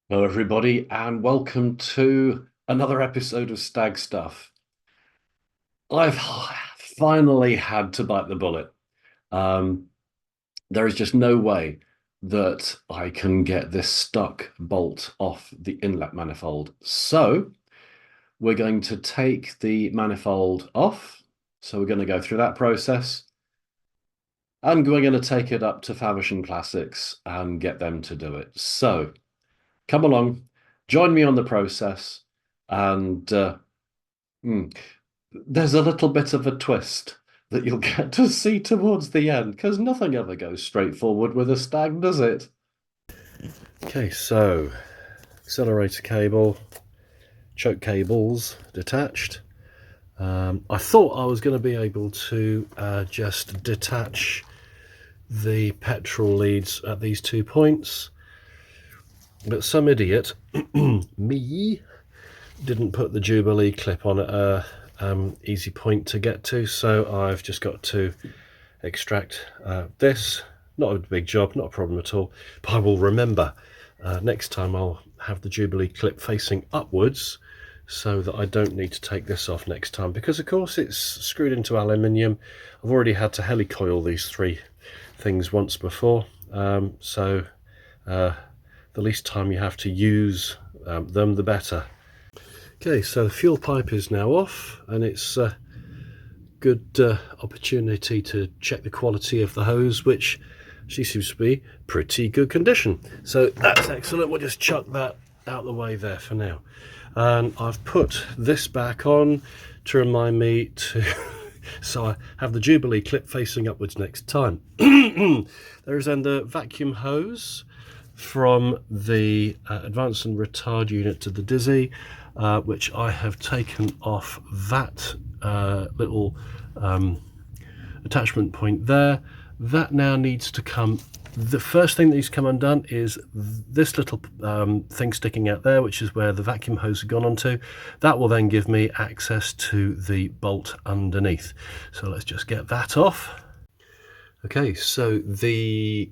Hello, everybody, and welcome to another episode of Stag Stuff. I've finally had to bite the bullet. Um, there is just no way that I can get this stuck bolt off the inlet manifold. So we're going to take the manifold off. So we're going to go through that process, and we're going to take it up to Faversham Classics and get them to do it. So come along, join me on the process, and there's a little bit of a twist that you'll get to see towards the end, because nothing ever goes straightforward with a Stag, does it? Okay, so accelerator cable, choke cables detached. I thought I was going to be able to just detach the petrol leads at these 2 points, but some idiot, me, didn't put the Jubilee clip on at a easy point to get to, so I've just got to extract this. Not a big job, not a problem at all, but I will remember next time I'll have the Jubilee clip facing upwards so that I don't need to take this off next time, because of course it's screwed into aluminium. I've already had to helicoil these three things once before, so the least time you have to use them, the better. Okay, so the fuel pipe is now off, and it's a good opportunity to check the quality of the hose, which she seems to be pretty good condition. So that's excellent. We'll just chuck that out the way there for now. And I've put this back on to remind me to so I have the Jubilee clip facing upwards next time. There is then the vacuum hose from the advance and retard unit to the Dizzy, which I have taken off that little attachment point there. That now needs to come, the first thing that needs to come undone is this little thing sticking out there, which is where the vacuum hose has gone onto. That will then give me access to the bolt underneath. So let's just get that off. Okay, so the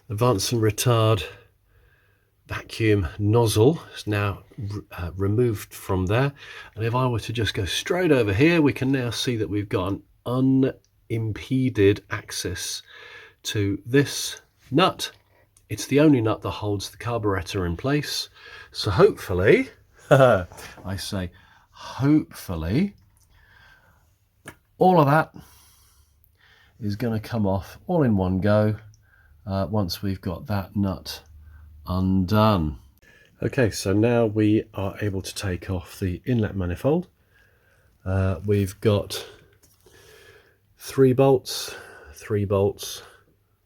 advance and retard vacuum nozzle is now removed from there, and if I were to just go straight over here, we can now see that we've got an unimpeded access to this nut. It's the only nut that holds the carburetor in place, so hopefully I say hopefully all of that is going to come off all in one go once we've got that nut undone. Okay, so now we are able to take off the inlet manifold. We've got 3 bolts, 3 bolts,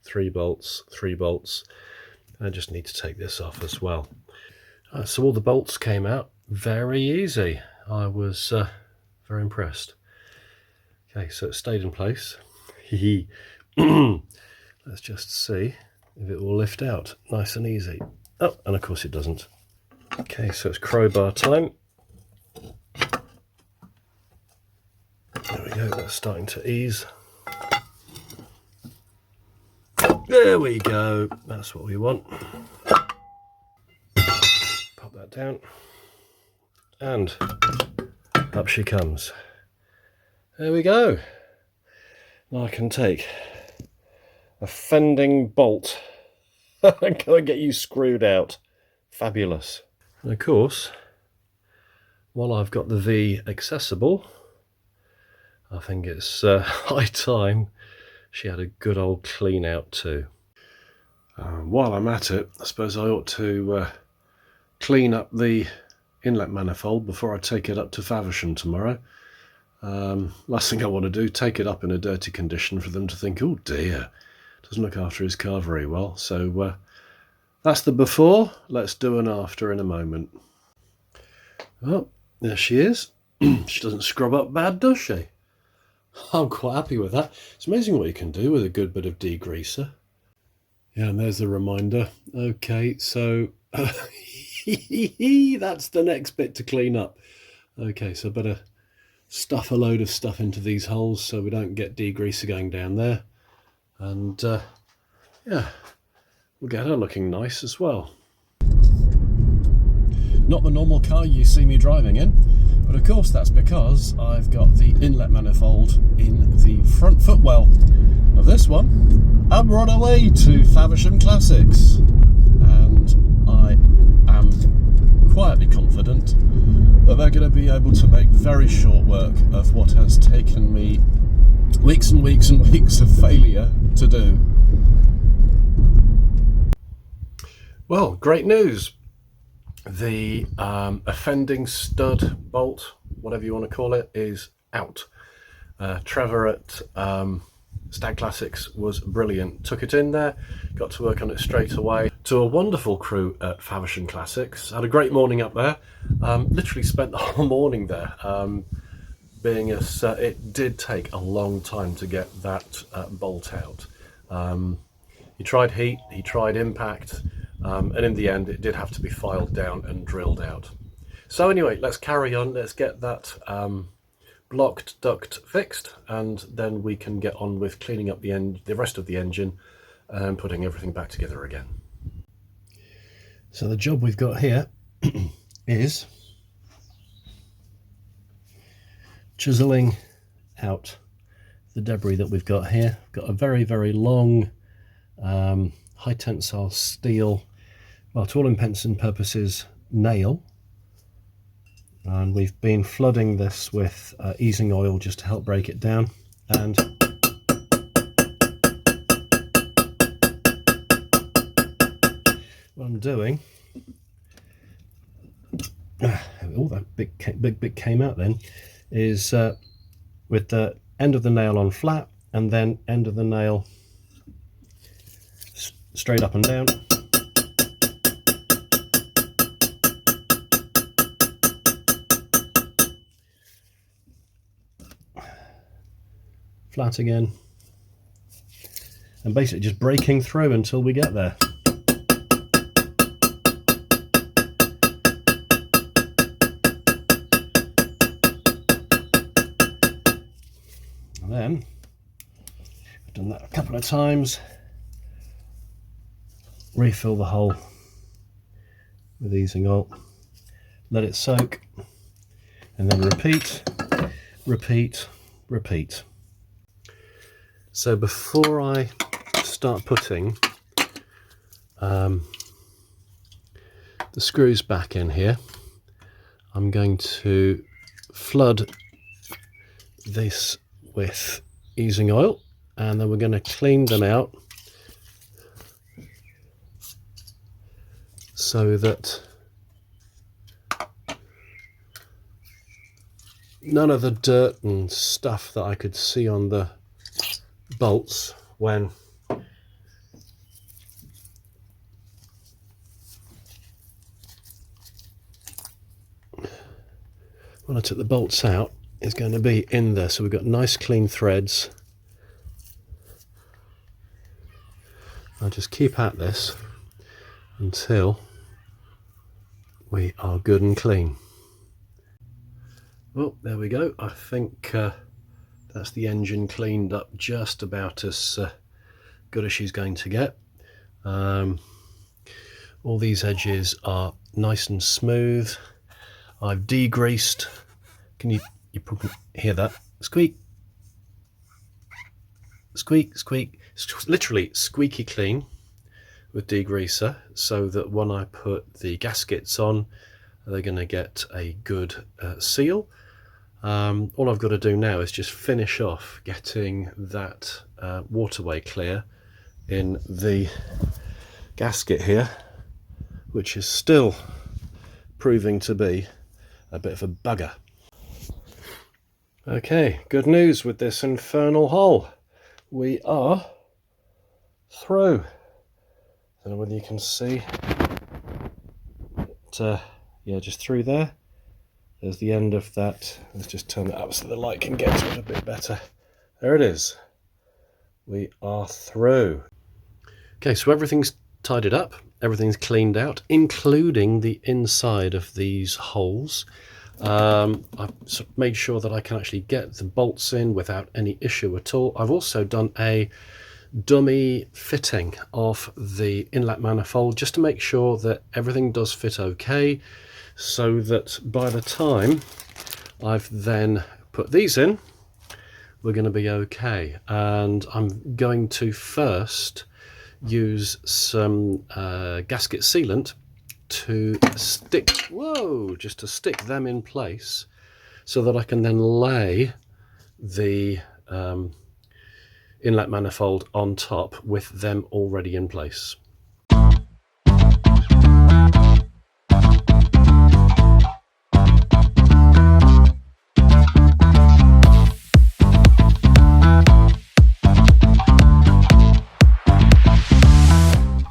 3 bolts, 3 bolts. I just need to take this off as well. So all the bolts came out very easy. I was very impressed. Okay, so it stayed in place. Let's just see if it will lift out nice and easy. Oh, and of course it doesn't. Okay, so it's crowbar time. There we go, that's starting to ease. There we go, that's what we want. Pop that down, and up she comes. There we go. Now I can take a fending bolt and go and get you screwed out. Fabulous. And of course, while I've got the V accessible, I think it's high time she had a good old clean out too. While I'm at it, I suppose I ought to clean up the inlet manifold before I take it up to Faversham tomorrow. Last thing I want to do, take it up in a dirty condition for them to think, oh dear, doesn't look after his car very well. So that's the before. Let's do an after in a moment. Well, there she is. She doesn't scrub up bad, does she? I'm quite happy with that. It's amazing what you can do with a good bit of degreaser. Yeah, and there's the reminder. Okay, so that's the next bit to clean up. Okay, so I better stuff a load of stuff into these holes so we don't get degreaser going down there. And yeah, we'll get her looking nice as well. not the normal car you see me driving in, but of course that's because I've got the inlet manifold in the front footwell of this one. I'm on away to Faversham Classics, and I am quietly confident that they're going to be able to make very short work of what has taken me weeks and weeks and weeks of failure to do. Well, great news. The offending stud bolt, whatever you want to call it, is out. Trevor at Stag Classics was brilliant. Took it in there, got to work on it straight away. To a wonderful crew at Faversham Classics. Had a great morning up there. Literally spent the whole morning there. Being as it did take a long time to get that bolt out. He tried heat, he tried impact, and in the end it did have to be filed down and drilled out. So anyway, let's carry on. Let's get that blocked duct fixed, and then we can get on with cleaning up the rest of the engine and putting everything back together again. So the job we've got here is chiseling out the debris that we've got here. We've got a very, very long high tensile steel, well, to all intents and purposes, nail, and we've been flooding this with easing oil just to help break it down. And what I'm doing, oh, that big bit came out then, is with the end of the nail on flat and then end of the nail straight up and down. Flat again. And basically just breaking through until we get there. And then, I've done that a couple of times, refill the hole with easing oil, let it soak, and then repeat, repeat, repeat. So before I start putting the screws back in here, I'm going to flood this with easing oil, and then we're going to clean them out so that none of the dirt and stuff that I could see on the bolts when I took the bolts out is going to be in there. So we've got nice clean threads. I'll just keep at this until we are good and clean. Well, there we go. I think that's the engine cleaned up just about as good as she's going to get. All these edges are nice and smooth. I've degreased. Can you probably hear that? Squeak, squeak, squeak. It's literally squeaky clean with degreaser, so that when I put the gaskets on, they're going to get a good seal. All I've got to do now is just finish off getting that waterway clear in the gasket here, which is still proving to be a bit of a bugger. Okay, good news with this infernal hole. We are through. I don't know whether you can see it, yeah, just through there. There's the end of that. Let's just turn it up so the light can get to it a bit better. There it is. We are through. Okay, so everything's tidied up, everything's cleaned out, including the inside of these holes. I've made sure that I can actually get the bolts in without any issue at all. I've also done a dummy fitting of the inlet manifold just to make sure that everything does fit okay. so that by the time I've then put these in, we're going to be okay. And I'm going to first use some gasket sealant to stick, just to stick them in place, so that I can then lay the inlet manifold on top with them already in place.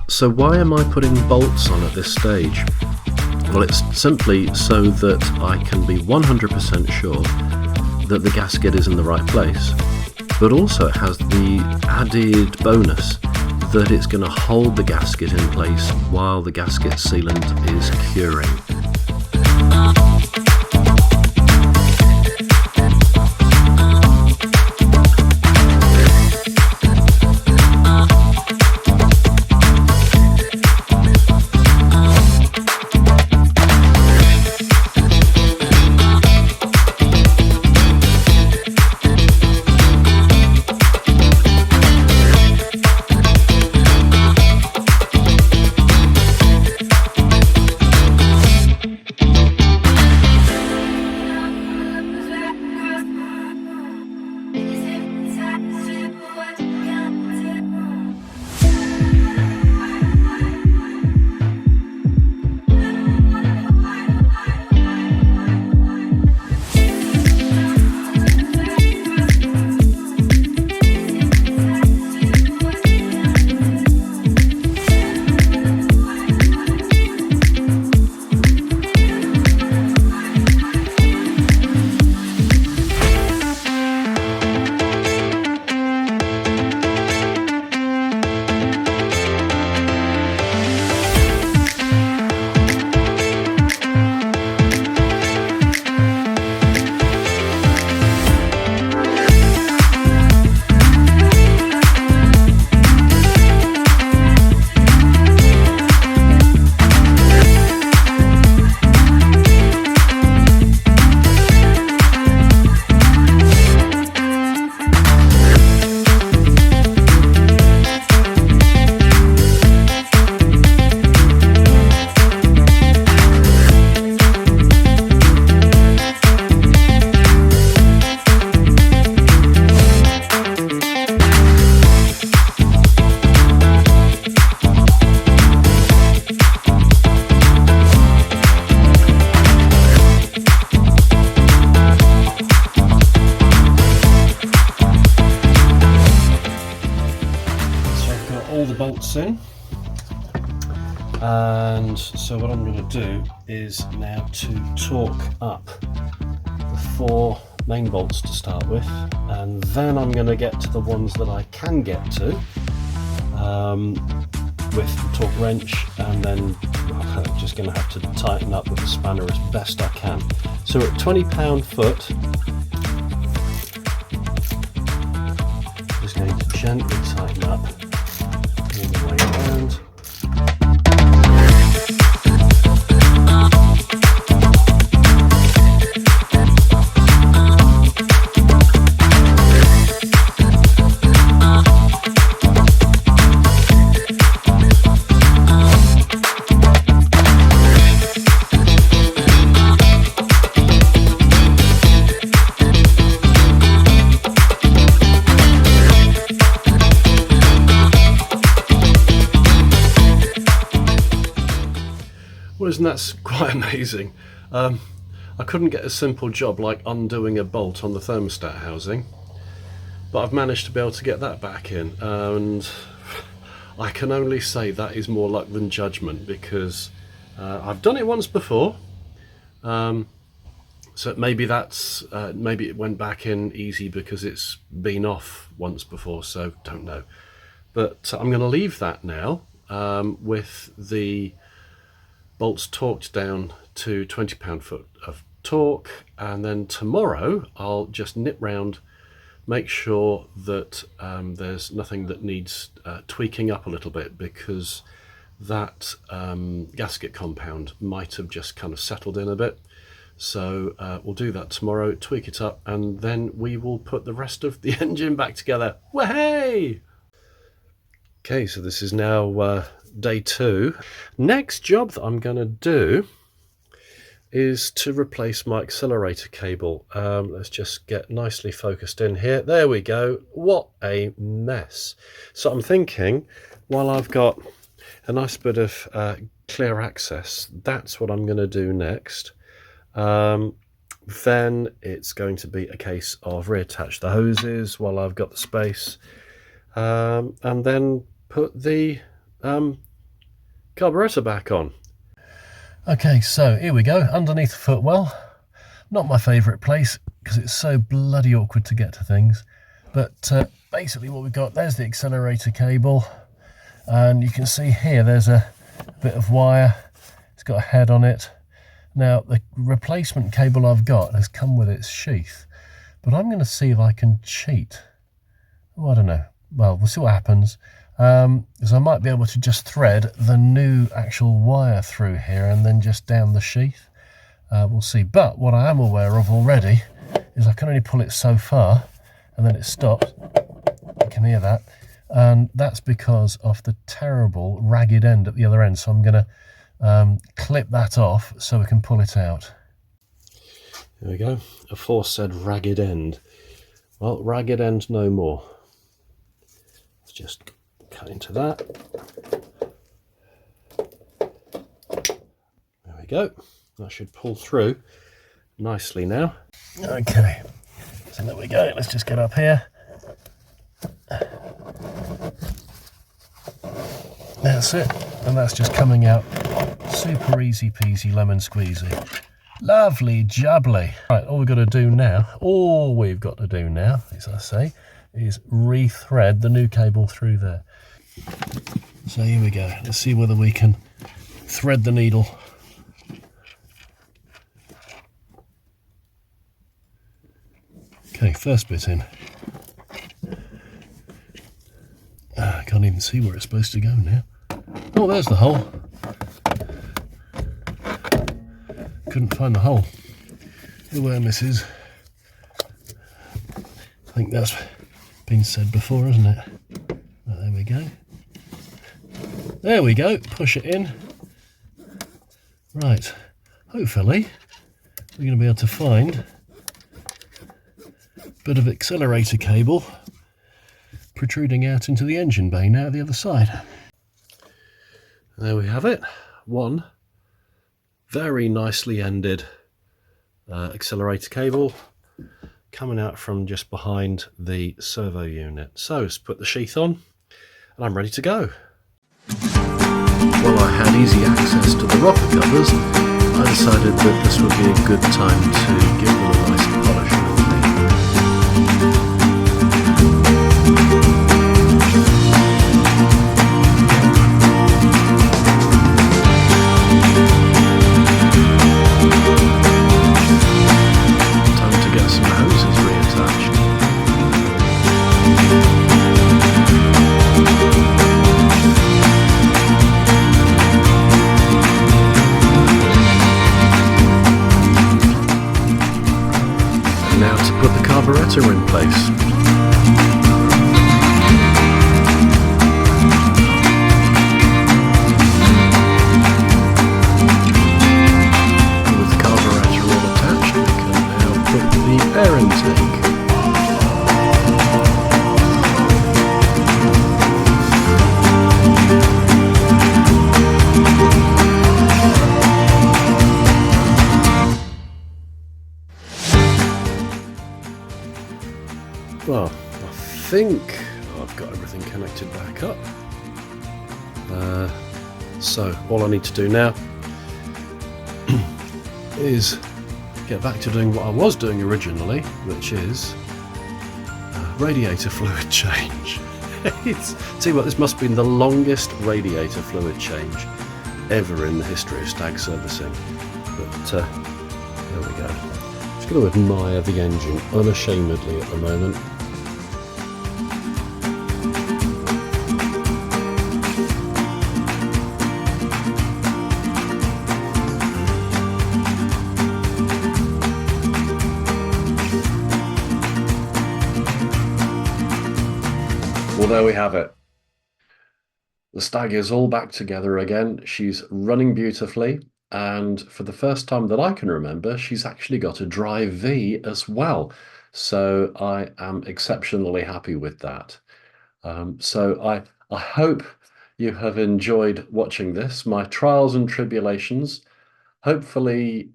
So why am I putting bolts on at this stage? Well, it's simply so that I can be 100% sure that the gasket is in the right place, but also it has the added bonus that it's going to hold the gasket in place while the gasket sealant is curing. All the bolts in, and so what I'm going to do is now to torque up the 4 main bolts to start with, and then I'm going to get to the ones that I can get to with the torque wrench, and then I'm just going to have to tighten up with the spanner as best I can. So at 20 pound-foot, just going to gently tighten up all the way around. Well, isn't that quite amazing? I couldn't get a simple job like undoing a bolt on the thermostat housing, but I've managed to be able to get that back in, and I can only say that is more luck than judgment, because I've done it once before, so maybe that's maybe it went back in easy because it's been off once before, so don't know. But I'm going to leave that now with the bolts torqued down to 20 pound-foot of torque, and then tomorrow I'll just nip round, make sure that there's nothing that needs tweaking up a little bit, because that gasket compound might have just kind of settled in a bit. So we'll do that tomorrow, tweak it up, and then we will put the rest of the engine back together. Wahey! Okay, so this is now day 2. Next job that I'm going to do is to replace my accelerator cable. Let's just get nicely focused in here. There we go. What a mess. So I'm thinking, while I've got a nice bit of clear access, that's what I'm going to do next. Then it's going to be a case of reattach the hoses while I've got the space, and then put the carburetor back on. Okay, so here we go, underneath the footwell. Not my favourite place because it's so bloody awkward to get to things, but basically what we've got, there's the accelerator cable, and you can see here there's a bit of wire. It's got a head on it. Now the replacement cable I've got has come with its sheath, but I'm going to see if I can cheat. Oh, I don't know. Well, we'll see what happens. Because I might be able to just thread the new actual wire through here and then just down the sheath. We'll see. But what I am aware of already is I can only pull it so far and then it stops. You can hear that. And that's because of the terrible ragged end at the other end. So I'm going to clip that off so we can pull it out. There we go. Aforesaid ragged end. Well, ragged end no more. Let's just cut into that. There we go. That should pull through nicely now. Okay, so there we go. Let's just get up here. That's it, and that's just coming out super easy peasy lemon squeezy. Lovely jubbly. Right, all we've got to do now, as I say, is re-thread the new cable through there. So here we go. Let's see whether we can thread the needle. Okay, first bit in. I can't even see where it's supposed to go now. Oh, there's the hole. Couldn't find the hole. Beware, missus. I think that's been said before, hasn't it? Oh, there we go. There we go. Push it in. Right. Hopefully, we're going to be able to find a bit of accelerator cable protruding out into the engine bay now the other side. There we have it. One very nicely ended accelerator cable coming out from just behind the servo unit. So let's put the sheath on and I'm ready to go. While I had easy access to the rocker covers, I decided that this would be a good time to give them a nice polish. Now to put the carburetor in place. With the carburetor all attached, we can now put the air intake. Well, I think I've got everything connected back up. So all I need to do now is get back to doing what I was doing originally, which is radiator fluid change. Tell you what, this must have been the longest radiator fluid change ever in the history of Stag servicing. But there we go. Just going to admire the engine unashamedly at the moment. Well, there we have it. The Stag is all back together again. She's running beautifully. And for the first time that I can remember, she's actually got a dry V as well. So I am exceptionally happy with that. I hope you have enjoyed watching this, my trials and tribulations. Hopefully,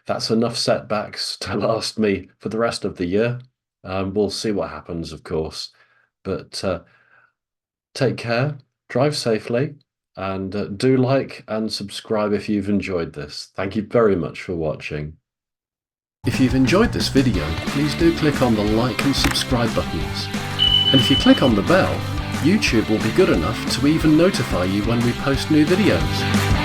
that's enough setbacks to last me for the rest of the year. We'll see what happens, of course. But take care, drive safely, and do like and subscribe if you've enjoyed this. Thank you very much for watching. If you've enjoyed this video, please do click on the like and subscribe buttons. And if you click on the bell, YouTube will be good enough to even notify you when we post new videos.